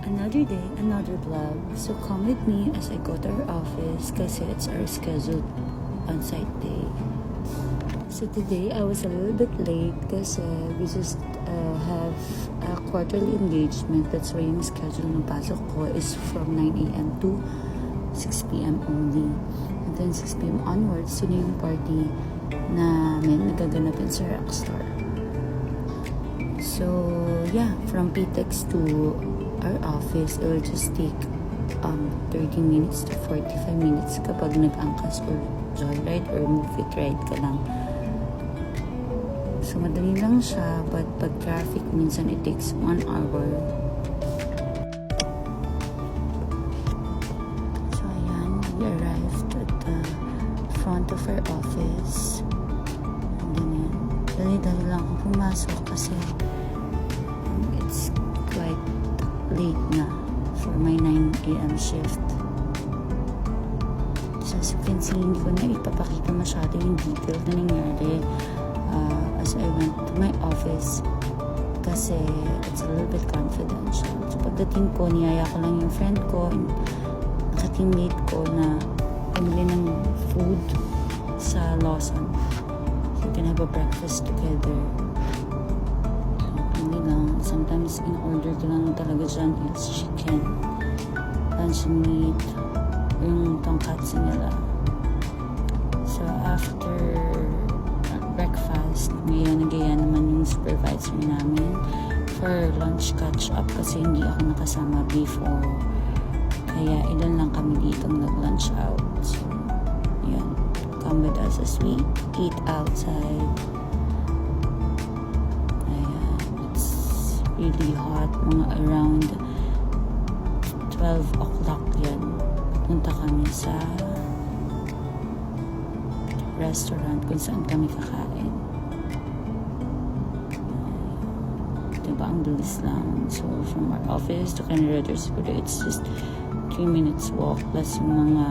Another day, another vlog. So come with me as I go to our office kasi it's our scheduled on-site day. So today I was a little bit late kasi we just have a quarterly engagement. That's why yung schedule ng pasok ko is from 9 a.m. to 6 p.m. only. And then 6 p.m. onwards, yun yung party namin nagaganapin sa Rockstar. So yeah, from PTEX to our office, it will just take 30 minutes to 45 minutes kapag nag-angkas or joyride or movie ride ka lang. So madali lang siya, but pag traffic, minsan it takes 1 hour. So ayan, we arrived at the front of our office. And then yan, dali-dali lang akong pumasok kasi it's quite late na for my 9 a.m. shift. So as you can see, hindi ko na ipapakita masyado yung detail na nangyari as I went to my office kasi it's a little bit confidential. So pagdating ko, niyaya ko lang yung friend ko and naka-teammate ko na pumili ng food sa Lawson. So we can have a breakfast together. Sometimes in order ko lang talaga dyan is chicken, lunch meat, yung tongkatsu nila. So after breakfast, nagaya naman yung supervisor namin for lunch catch up kasi hindi ako nakasama before. Kaya ilan lang kami dito nag-lunch out. So yan, come with us as we eat outside. Really hot, mga around 12 o'clock yan. Punta kami sa restaurant kung saan kami kakain. Diba, ang bilis lang. So, from our office to Canada School, it's just 3 minutes walk plus yung mga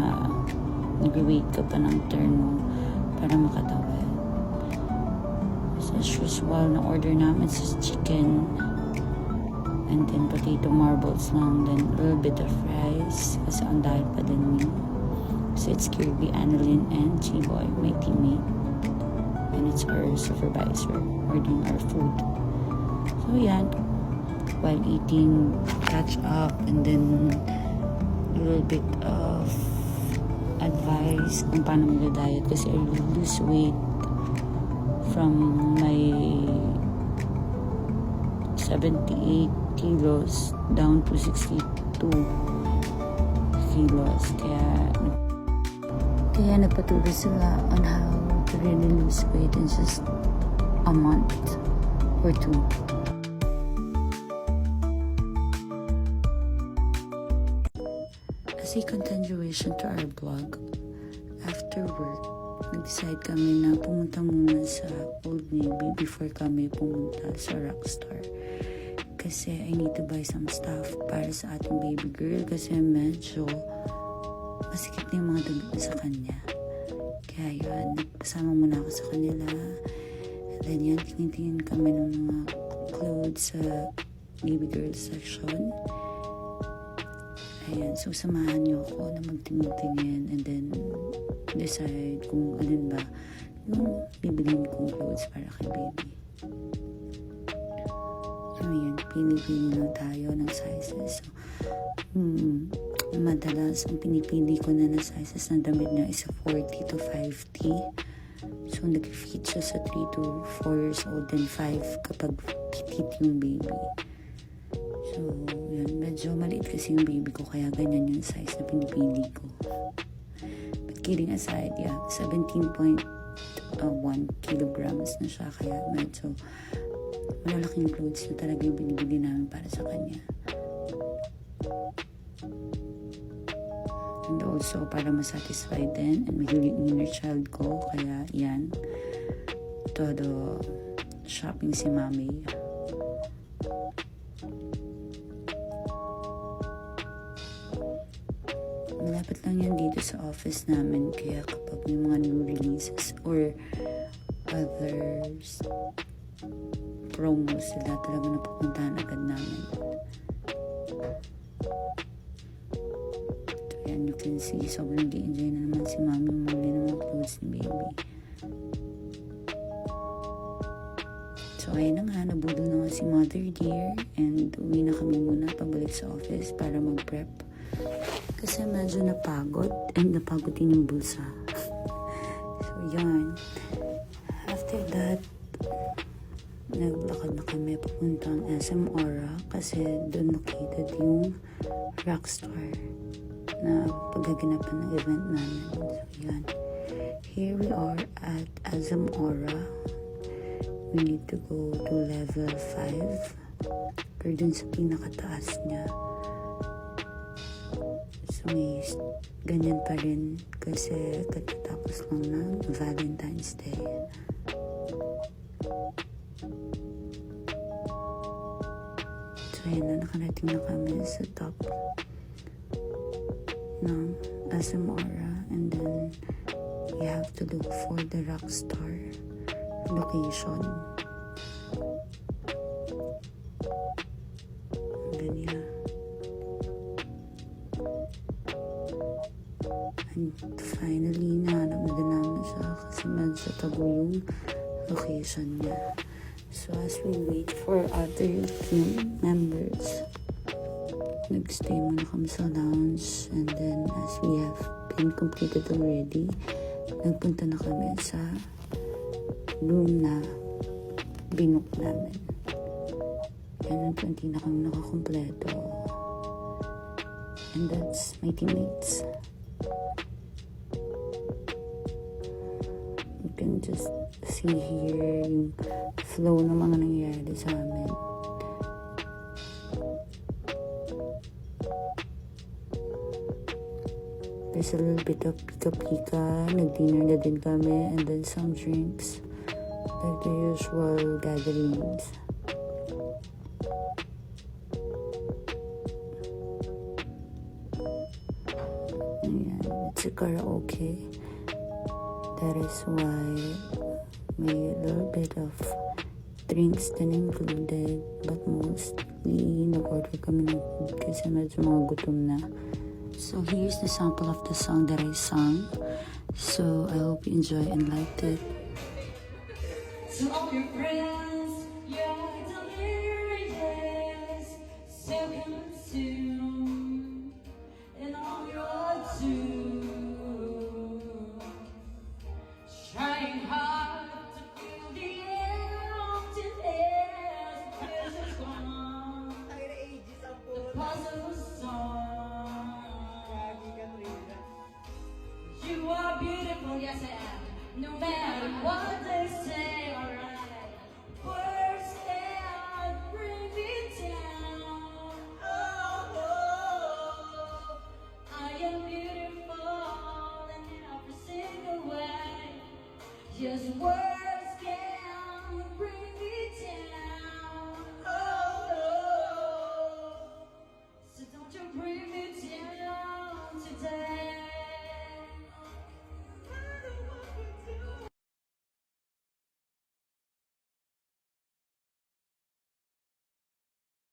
nag-wait ka pa ng turn mo para makatawid. So, as usual, na-order namin sa chicken and then potato marbles lang, then a little bit of rice kasi on diet pa din me. So it's Kirby, Annalyn, and Chiboy, my teammate, and it's our supervisor ordering our food. So yan, while eating, catch up, and then a little bit of advice kung paano mag-diet kasi I lose weight from my 78 kilos down to 62 kilos. Kaya nagpatuloy sila on how to really lose weight in just a month or 2. As a continuation to our vlog, after work, nag-decide kami na pumunta muna sa Old Navy before kami pumunta sa Rockstar. Kasi I need to buy some stuff para sa ating baby girl kasi medyo masikip na yung mga damit na sa kanya. Kaya yun, kasama muna ako sa kanila. And then yan, tingin kami ng mga clothes sa baby girl section. Ayan, so samahan niyo ako na magtingin-tingin and then decide kung alin ba yung bibilhin kong clothes para kay baby. Ayan, pinipili na tayo ng sizes. So, madalas, ang pinipili ko na sizes ng damit niya is 40 to 50. So, nag-fit siya sa 3 to 4 years old and 5 kapag petit yung baby. So, yan, medyo maliit kasi yung baby ko, kaya ganyan yung size na pinipili ko. But kidding aside, yeah, 17.1 kilograms na siya, kaya medyo malalaking clothes na talaga yung binibili namin para sa kanya. And also, para masatisfy din and magiging inner child ko, kaya yan, todo shopping si mami. Malapit lang yan dito sa office namin, kaya kapag may mga new releases or others promos, sila talaga napupuntahan agad namin. can see, sobrang nag-enjoy na naman si mami umuli ng mga clothes ni baby. So, ayun na nga, nabudol na nga si Mother Dear and uwi na kami muna pabalik sa office para mag-prep. Kasi medyo napagod and napagod din yung bulsa. So, yan. After that, naglakad na kami papuntang SM Aura kasi doon located yung Rockstar na paggaganapan ng event namin. So, yan. Here we are at SM Aura. We need to go to level 5 or dun sa pinakataas niya. So may ganyan pa rin kasi katatapos lang ng Valentine's Day. So ayan na, nakarating na kami sa top ng SM Aura and then we have to look for the Rockstar location. And then yeah. And finally, nahanap na din namin siya kasi medyo tago yung location niya. So as we wait for other team members, nagstay muna kami sa lounge and then as we have been completed already, nagpunta na kami sa room na binook namin. Yan, 20 na kami nakakompleto. And that's my teammates. You can just see here yung flow ng mga nangyayari sa amin. There's a little bit of pika-pika. Nag-dinner na din kami and then some drinks. Like the usual gatherings. Ayan, it's a karaoke. That is why may a little bit of drinks din included, but mostly nag-order kami ng food kasi medyo mga gutom na. So here's the sample of the song that I sang. So I hope you enjoy and liked it. To all your friends, you're delirious, so consumed in all your doom, trying hard to feel the emptiness, feels it's gone, the puzzle song. You are beautiful, yes I am, no matter what they say. Just work.